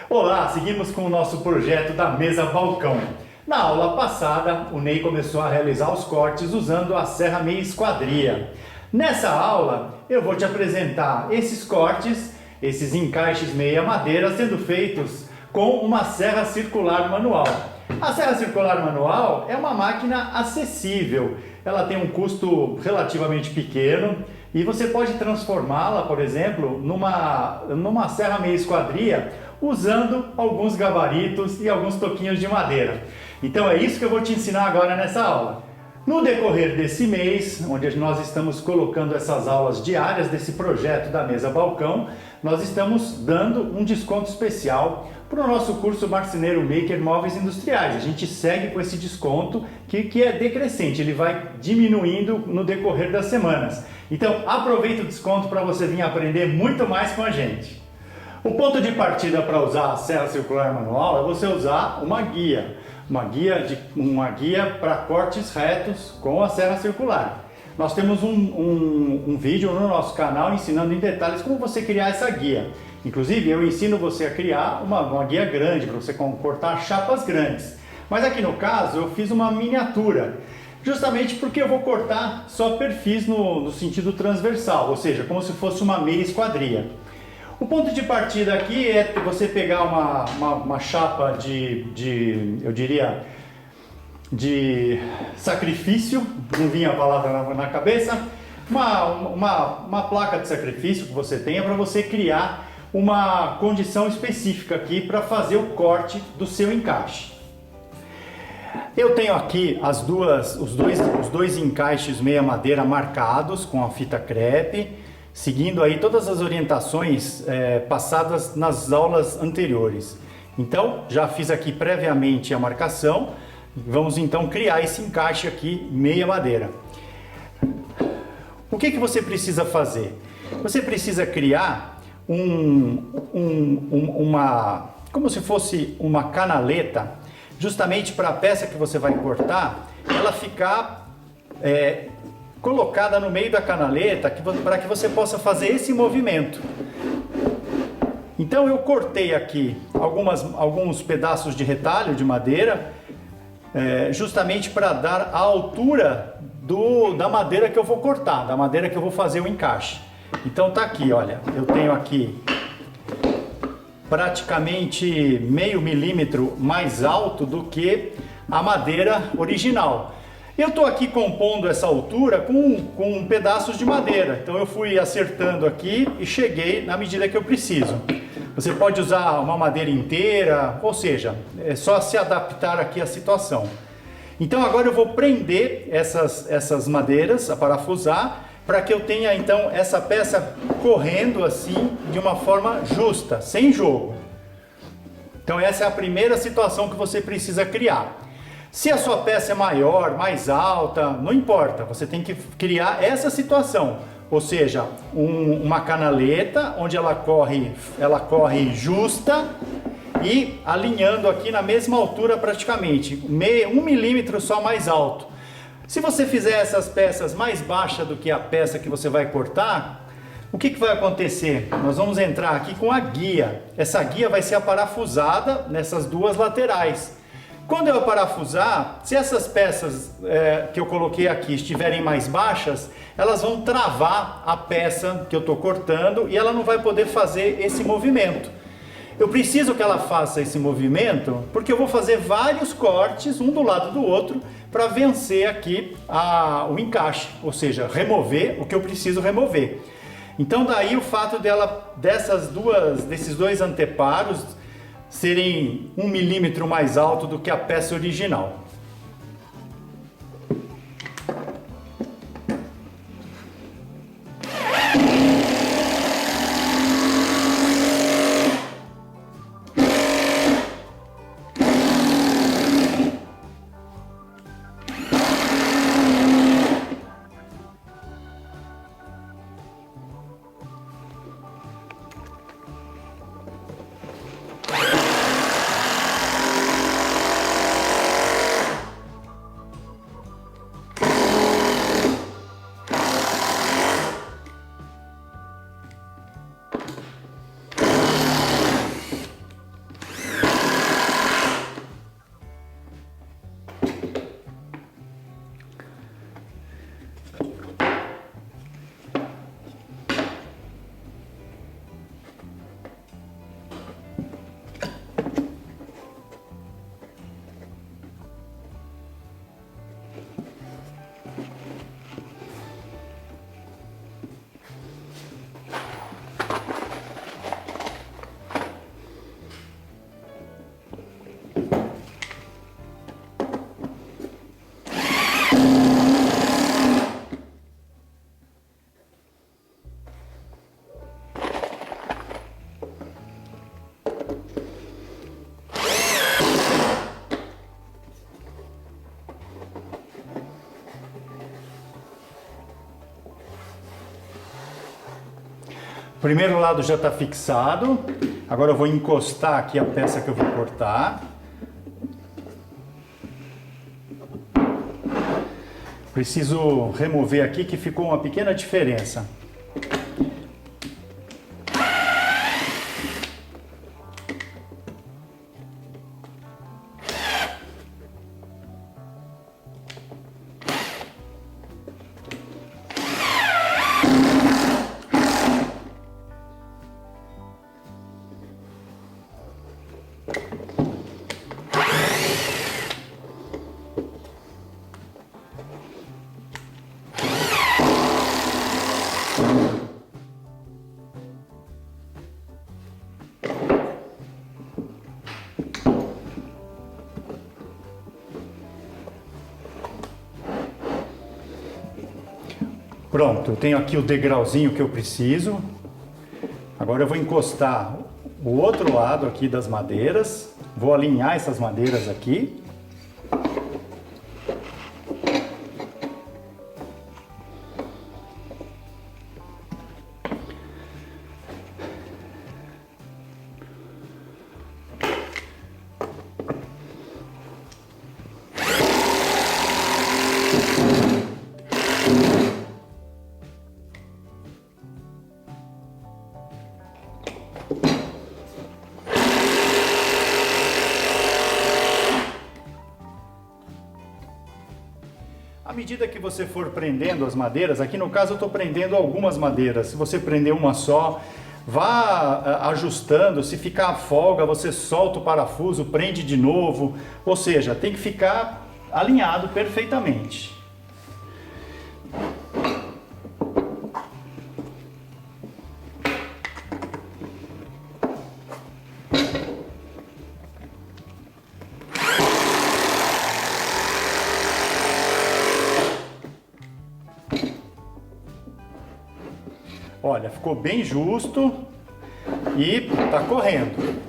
Olá, seguimos com o nosso projeto da mesa balcão. Na aula passada, o Ney começou a realizar os cortes usando a serra meia esquadria. Nessa aula, eu vou te apresentar esses cortes, esses encaixes meia madeira sendo feitos com uma serra circular manual. A serra circular manual é uma máquina acessível, ela tem um custo relativamente pequeno e você pode transformá-la, por exemplo, numa serra meia esquadria usando alguns gabaritos e alguns toquinhos de madeira. Então é isso que eu vou te ensinar agora nessa aula. No decorrer desse mês, onde nós estamos colocando essas aulas diárias desse projeto da mesa balcão, nós estamos dando um desconto especial para o nosso curso Marceneiro Maker Móveis Industriais. A gente segue com esse desconto que é decrescente, ele vai diminuindo no decorrer das semanas. Então aproveita o desconto para você vir aprender muito mais com a gente. O ponto de partida para usar a serra circular manual é você usar uma guia para cortes retos com a serra circular. Nós temos um vídeo no nosso canal ensinando em detalhes como você criar essa guia. Inclusive eu ensino você a criar uma guia grande para você cortar chapas grandes. Mas aqui no caso eu fiz uma miniatura, justamente porque eu vou cortar só perfis no sentido transversal, ou seja, como se fosse uma meia esquadria. O ponto de partida aqui é você pegar uma chapa eu diria, de sacrifício, não vinha a palavra na cabeça, uma placa de sacrifício que você tenha para você criar uma condição específica aqui para fazer o corte do seu encaixe. Eu tenho aqui os dois encaixes meia madeira marcados com a fita crepe, seguindo aí todas as orientações passadas nas aulas anteriores. Então, já fiz aqui previamente a marcação, vamos então criar esse encaixe aqui meia madeira. O que você precisa fazer? Você precisa criar como se fosse uma canaleta, justamente para a peça que você vai cortar, ela ficar colocada no meio da canaleta para que você possa fazer esse movimento. Então eu cortei aqui alguns pedaços de retalho de madeira, justamente para dar a altura da madeira que eu vou cortar, da madeira que eu vou fazer o encaixe. Então tá aqui, olha, eu tenho aqui praticamente meio milímetro mais alto do que a madeira original. Eu estou aqui compondo essa altura com pedaços de madeira, então eu fui acertando aqui e cheguei na medida que eu preciso. Você pode usar uma madeira inteira, ou seja, é só se adaptar aqui à situação. Então agora eu vou prender essas madeiras, a parafusar, para que eu tenha então essa peça correndo assim de uma forma justa, sem jogo. Então essa é a primeira situação que você precisa criar. Se a sua peça é maior, mais alta, não importa, você tem que criar essa situação, ou seja, uma canaleta onde ela corre justa e alinhando aqui na mesma altura praticamente, 1 milímetro só mais alto. Se você fizer essas peças mais baixas do que a peça que você vai cortar, o que vai acontecer? Nós vamos entrar aqui com a guia, essa guia vai ser aparafusada nessas duas laterais. Quando eu parafusar, se essas peças que eu coloquei aqui estiverem mais baixas, elas vão travar a peça que eu estou cortando e ela não vai poder fazer esse movimento. Eu preciso que ela faça esse movimento porque eu vou fazer vários cortes, um do lado do outro, para vencer aqui o encaixe, ou seja, remover o que eu preciso remover. Então daí o fato desses dois anteparos serem 1 milímetro mais alto do que a peça original. O primeiro lado já está fixado. Agora eu vou encostar aqui a peça que eu vou cortar. Preciso remover aqui que ficou uma pequena diferença. Pronto, eu tenho aqui o degrauzinho que eu preciso. Agora eu vou encostar o outro lado aqui das madeiras. Vou alinhar essas madeiras aqui. À medida que você for prendendo as madeiras, aqui no caso eu estou prendendo algumas madeiras. Se você prender uma só, vá ajustando. Se ficar a folga, você solta o parafuso, prende de novo. Ou seja, tem que ficar alinhado perfeitamente. Olha, ficou bem justo e tá correndo.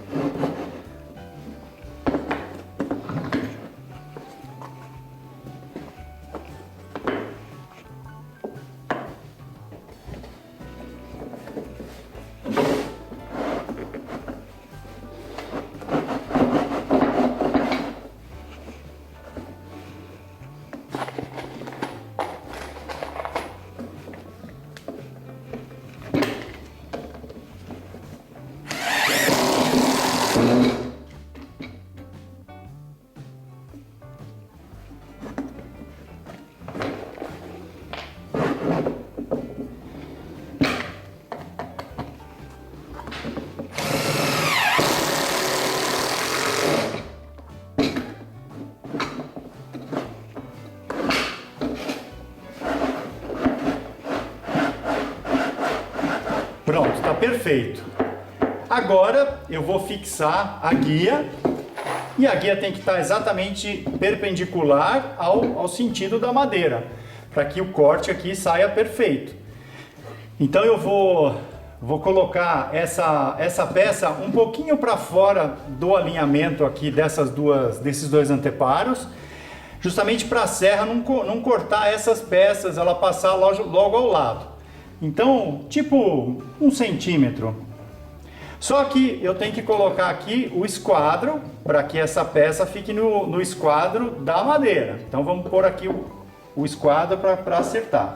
Pronto, está perfeito. Agora eu vou fixar a guia e a guia tem que estar exatamente perpendicular ao sentido da madeira, para que o corte aqui saia perfeito. Então eu vou colocar essa peça um pouquinho para fora do alinhamento aqui desses dois anteparos, justamente para a serra não cortar essas peças, ela passar logo ao lado. Então, tipo 1 centímetro. Só que eu tenho que colocar aqui o esquadro para que essa peça fique no esquadro da madeira. Então vamos pôr aqui o esquadro para acertar.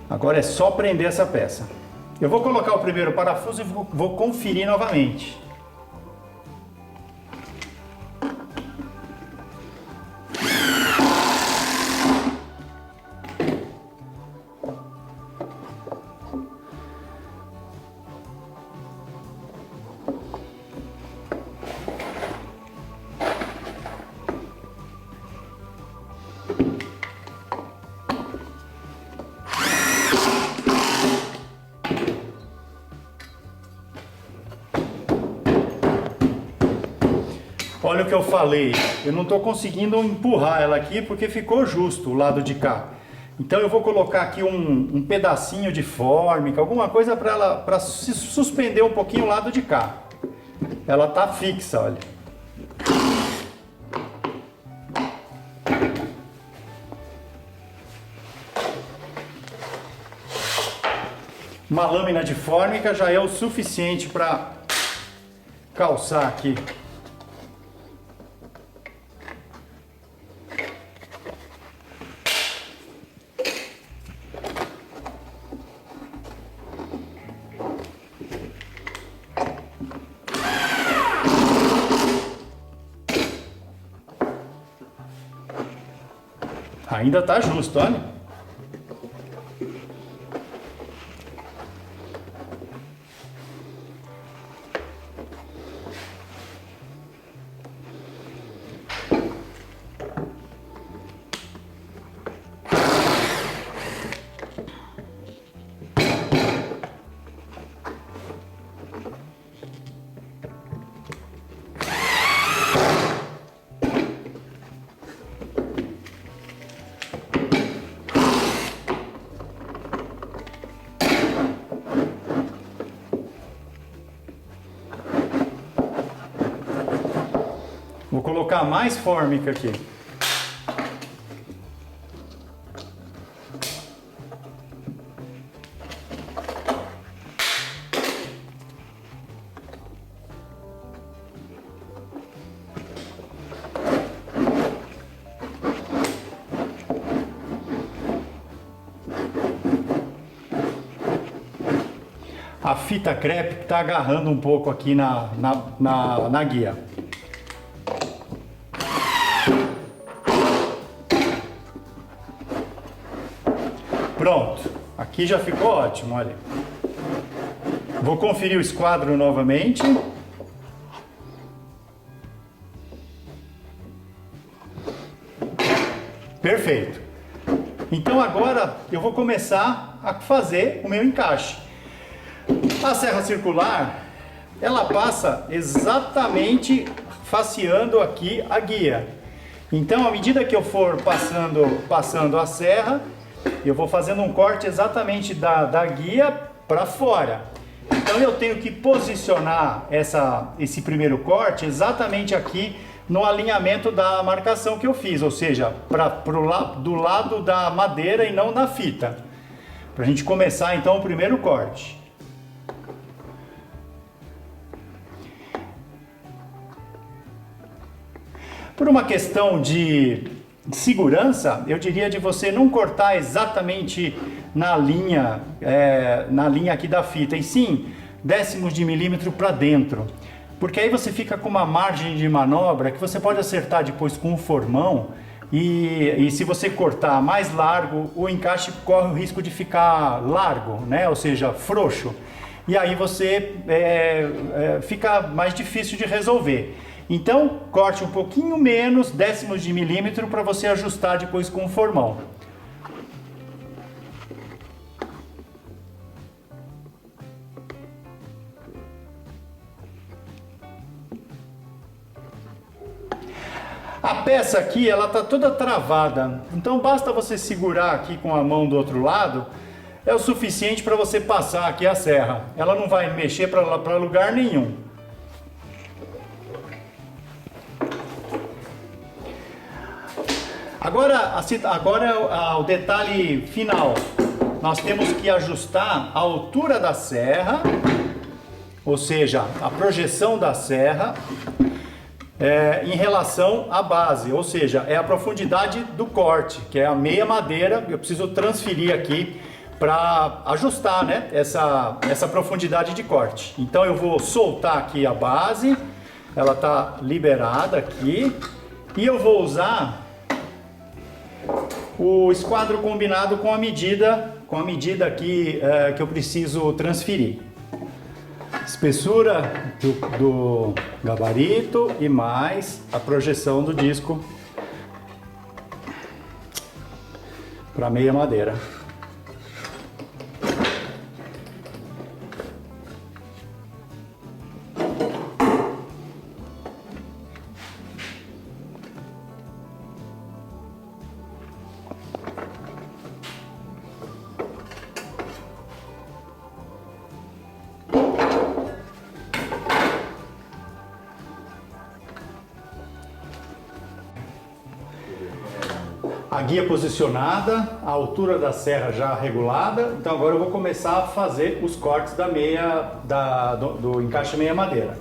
Agora é só prender essa peça. Eu vou colocar o primeiro parafuso e vou conferir novamente. Olha o que eu falei, eu não estou conseguindo empurrar ela aqui porque ficou justo o lado de cá. Então eu vou colocar aqui um pedacinho de fórmica, alguma coisa para ela para se suspender um pouquinho o lado de cá. Ela tá fixa, olha. Uma lâmina de fórmica já é o suficiente para calçar aqui. Ainda tá justo, olha. Vou colocar mais fórmica aqui. A fita crepe está agarrando um pouco aqui na guia. Pronto, aqui já ficou ótimo, olha. Vou conferir o esquadro novamente. Perfeito. Então agora eu vou começar a fazer o meu encaixe. A serra circular, ela passa exatamente faceando aqui a guia. Então, à medida que eu for passando a serra, eu vou fazendo um corte exatamente da guia para fora. Então eu tenho que posicionar esse primeiro corte exatamente aqui no alinhamento da marcação que eu fiz, ou seja, do lado da madeira e não na fita. Para a gente começar então o primeiro corte. Por uma questão de segurança, eu diria de você não cortar exatamente na linha aqui da fita, e sim décimos de milímetro para dentro, porque aí você fica com uma margem de manobra que você pode acertar depois com o formão, e se você cortar mais largo, o encaixe corre o risco de ficar largo, né? Ou seja, frouxo, e aí você fica mais difícil de resolver. Então, corte um pouquinho menos, décimos de milímetro, para você ajustar depois com o formão. A peça aqui, ela tá toda travada, então basta você segurar aqui com a mão do outro lado, é o suficiente para você passar aqui a serra. Ela não vai mexer para lugar nenhum. Agora o detalhe final. Nós temos que ajustar a altura da serra, ou seja, a projeção da serra em relação à base, ou seja, é a profundidade do corte, que é a meia madeira. Eu preciso transferir aqui para ajustar, né, essa profundidade de corte. Então eu vou soltar aqui a base, ela está liberada aqui, e eu vou usar o esquadro combinado com a medida aqui que eu preciso transferir. Espessura do gabarito e mais a projeção do disco para meia madeira. a guia posicionada, a altura da serra já regulada. Então agora eu vou começar a fazer os cortes da meia, do encaixe meia madeira.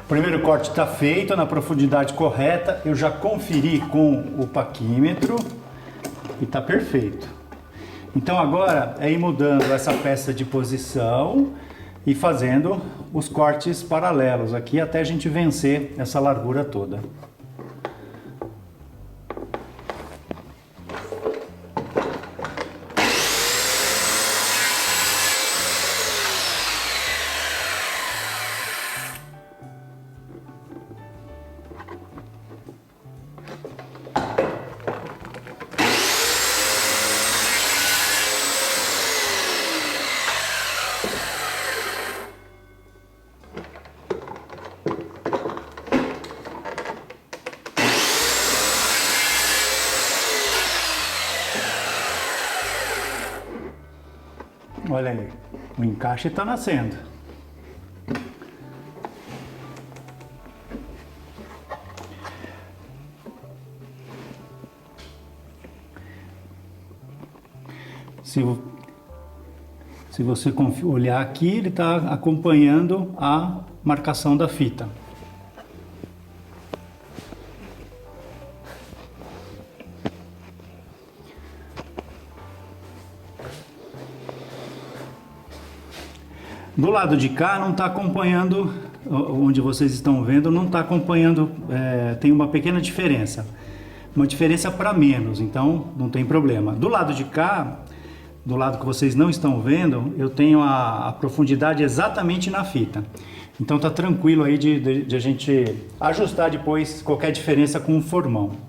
O primeiro corte está feito na profundidade correta, eu já conferi com o paquímetro e está perfeito. Então agora é ir mudando essa peça de posição e fazendo os cortes paralelos aqui até a gente vencer essa largura toda. Olha aí, o encaixe está nascendo. Se você olhar aqui, ele está acompanhando a marcação da fita. Do lado de cá não está acompanhando, onde vocês estão vendo, não está acompanhando, tem uma pequena diferença. Uma diferença para menos, então não tem problema. Do lado de cá, do lado que vocês não estão vendo, eu tenho a profundidade exatamente na fita. Então tá tranquilo aí de a gente ajustar depois qualquer diferença com o formão.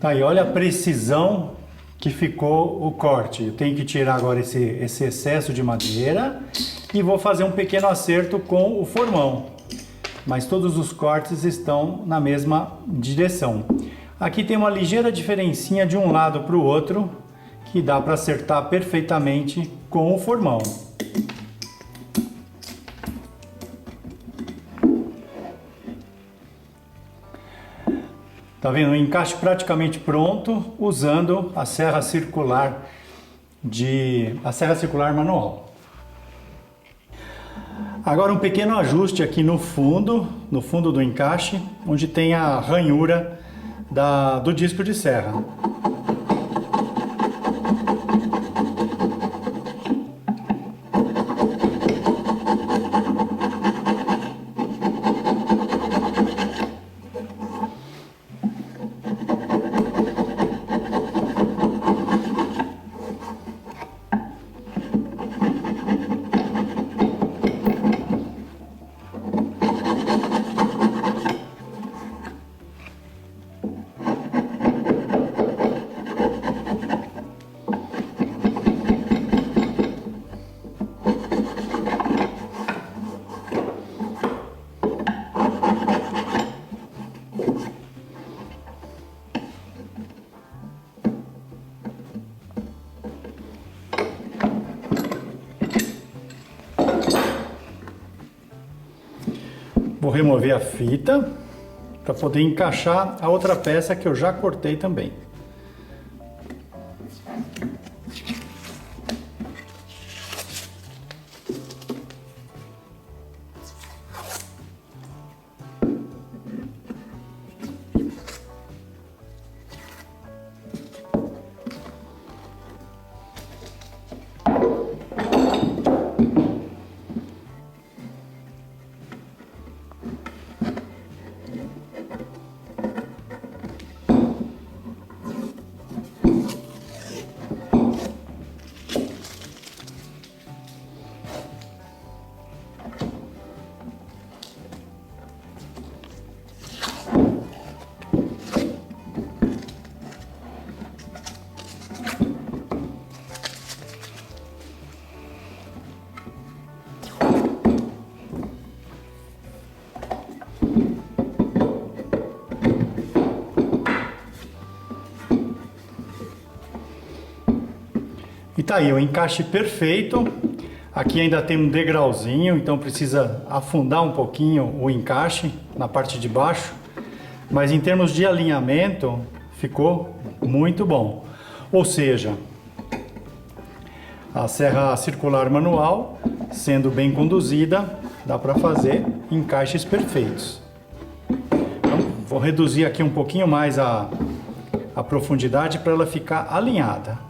Aí, olha a precisão que ficou o corte. Eu tenho que tirar agora esse excesso de madeira e vou fazer um pequeno acerto com o formão. Mas todos os cortes estão na mesma direção. Aqui tem uma ligeira diferencinha de um lado para o outro, que dá para acertar perfeitamente com o formão. Tá vendo? O encaixe praticamente pronto, usando a serra circular manual. Agora um pequeno ajuste aqui no fundo do encaixe, onde tem a ranhura do disco de serra. Vou remover a fita para poder encaixar a outra peça que eu já cortei também. E tá aí o encaixe perfeito. Aqui ainda tem um degrauzinho, então precisa afundar um pouquinho o encaixe na parte de baixo. Mas em termos de alinhamento, ficou muito bom. Ou seja, a serra circular manual, sendo bem conduzida, dá para fazer encaixes perfeitos. Então, vou reduzir aqui um pouquinho mais a profundidade para ela ficar alinhada.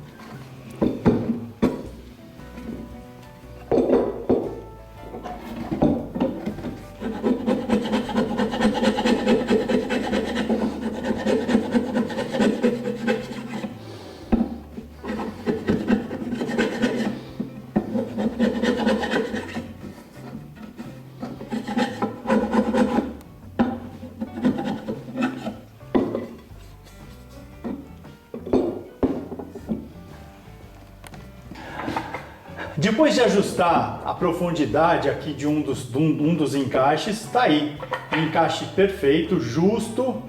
Depois de ajustar a profundidade aqui de um dos encaixes, está aí, um encaixe perfeito, justo,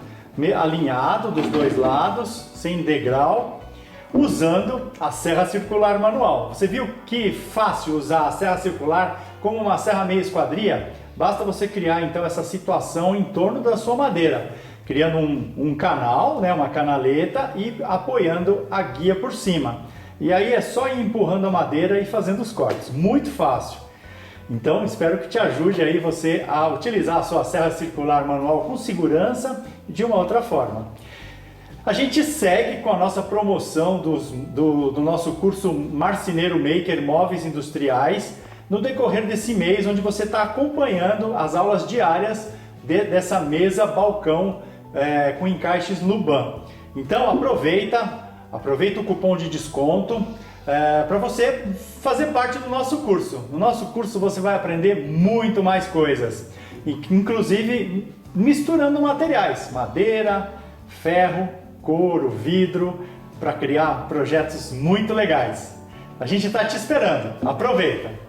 alinhado dos dois lados, sem degrau, usando a serra circular manual. Você viu que fácil usar a serra circular como uma serra meia esquadria? Basta você criar então essa situação em torno da sua madeira, criando um canal, né, uma canaleta e apoiando a guia por cima. E aí é só ir empurrando a madeira e fazendo os cortes, muito fácil. Então espero que te ajude aí você a utilizar a sua serra circular manual com segurança e de uma outra forma. A gente segue com a nossa promoção do nosso curso Marceneiro Maker Móveis Industriais no decorrer desse mês, onde você está acompanhando as aulas diárias dessa mesa balcão com encaixes Luban. Então aproveita o cupom de desconto para você fazer parte do nosso curso. No nosso curso você vai aprender muito mais coisas, inclusive misturando materiais, madeira, ferro couro, vidro, para criar projetos muito legais. A gente está te esperando. Aproveita!